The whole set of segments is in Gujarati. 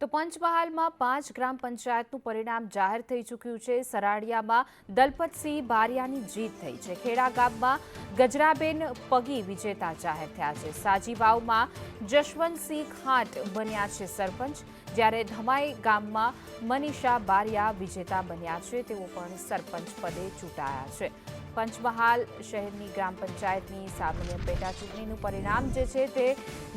તો પંચમહાલમાં 5 ગ્રામ પંચાયતનું પરિણામ જાહેર થઈ ચૂક્યું છે। સરાડિયામાં દલપતસિંહ બારિયાની જીત થઈ છે। ખેડા ગામમાં ગજરાબેન પગી વિજેતા જાહેર થયા છે। સાજીવાવમાં જશવંતસિંહ ખાંટ બન્યા છે સરપંચ, જ્યારે ધમાઈ ગામમાં મનીષા બારિયા વિજેતા બન્યા છે। તેઓ પણ સરપંચ પદે ચૂંટાયા છે। પંચમહાલ શહેરની ગ્રામ પંચાયતની સામાન્ય પેટા ચૂંટણીનું પરિણામ જે છે તે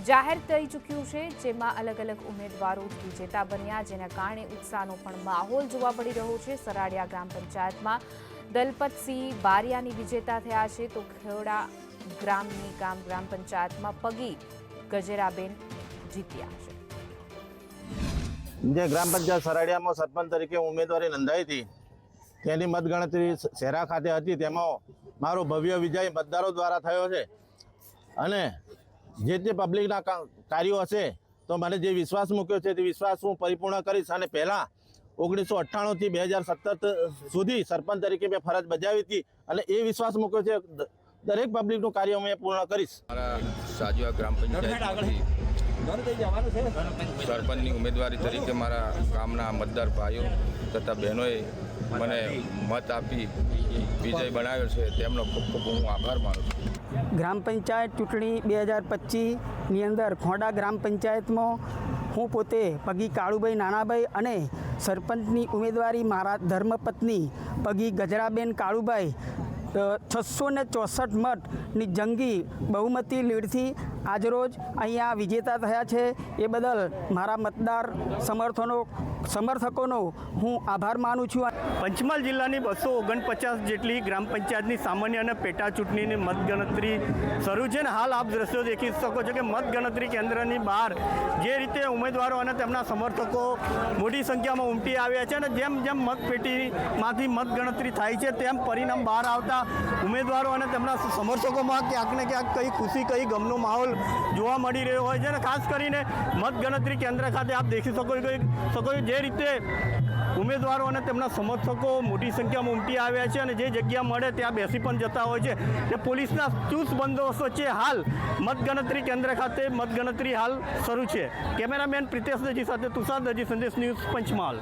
જાહેર થઈ ચૂક્યું છે, જેમાં અલગ અલગ ઉમેદવારો વિજેતા બન્યા, જેના કારણે ઉત્સાહનો પણ માહોલ જોવા મળી રહ્યો છે। સરાડિયા ગ્રામ પંચાયતમાં દલપતસિંહ બારિયાની વિજેતા થયા છે, તો ખેડા ગ્રામની ગ્રામ પંચાયતમાં પગી ગજરાબેન જીત્યા છે। જે ગ્રામ પંચાયત સરાડિયામાં સરપંચ તરીકે ઉમેદવારી નોંધાઈ હતી તેની મતગણતરી શેરા ખાતે હતી। તેમાં મારો ભવ્ય વિજય મતદારો દ્વારા થયો છે અને જે તે પબ્લિકના કાર્યો હશે તો મને જે વિશ્વાસ મૂક્યો છે તે વિશ્વાસ હું પરિપૂર્ણ કરીશ। અને પહેલાં 1998થી 2017 સુધી સરપંચ તરીકે મેં ફરજ બજાવી હતી અને એ વિશ્વાસ મૂક્યો છે દરેક પબ્લિકનું કાર્ય મેં પૂર્ણ કરીશ। સાજીવા ગ્રામ પંચાયત સરપંચની ઉમેદવારી તરીકે મારા ગામના મતદાર ભાઈઓ તથા બહેનોએ મને મત આપી વિજય બનાવ્યો છે, તેમનો ખૂબ ખૂબ હું આભાર માનું છું। ગ્રામ પંચાયત ચૂંટણી 2025ની અંદર ખોડા ગ્રામ પંચાયતમાં હું પોતે પગી કાળુભાઈ નાનાભાઈ અને સરપંચની ઉમેદવારી મારા ધર્મપત્ની પગી ગજરાબેન કાળુભાઈ 664 મતની જંગી બહુમતી લીડથી આજરોજ અહીંયા વિજેતા થયા છે। એ બદલ મારા મતદાર સમર્થકોનો હું આભાર માનું છું। પંચમહાલ જિલ્લાની 249 જેટલી ગ્રામ પંચાયતની સામાન્ય અને પેટા ચૂંટણીની મતગણતરી શરૂ છે ને હાલ આપ દ્રશ્યો દેખી શકો છો કે મતગણતરી કેન્દ્રની બહાર જે રીતે ઉમેદવારો અને તેમના સમર્થકો મોટી સંખ્યામાં ઉમટી આવ્યા છે અને જેમ જેમ મતપેટીમાંથી મતગણતરી થાય છે તેમ પરિણામ બહાર આવતા ઉમેદવારો અને તેમના સમર્થકોમાં ક્યાંક ને ક્યાંક કઈ ખુશી કઈ ગમનો માહોલ જોવા મળી રહ્યો હોય છે અને ખાસ કરીને મતગણતરી કેન્દ્ર ખાતે આપ દેખી શકો છો જે રીતે ઉમેદવારો અને તેમના સમર્થકો મોટી સંખ્યામાં ઉમટી આવ્યા છે અને જે જગ્યા મળે ત્યાં બેસી પણ જતા હોય છે તે પોલીસના ચુસ્ત બંદોબસ્ત વચ્ચે હાલ મતગણતરી કેન્દ્ર ખાતે મતગણતરી હાલ શરૂ છે। કેમેરામેન પ્રિતેશ દરજી સાથે તુષાર દરજી, સંદેશ ન્યૂઝ, પંચમહાલ।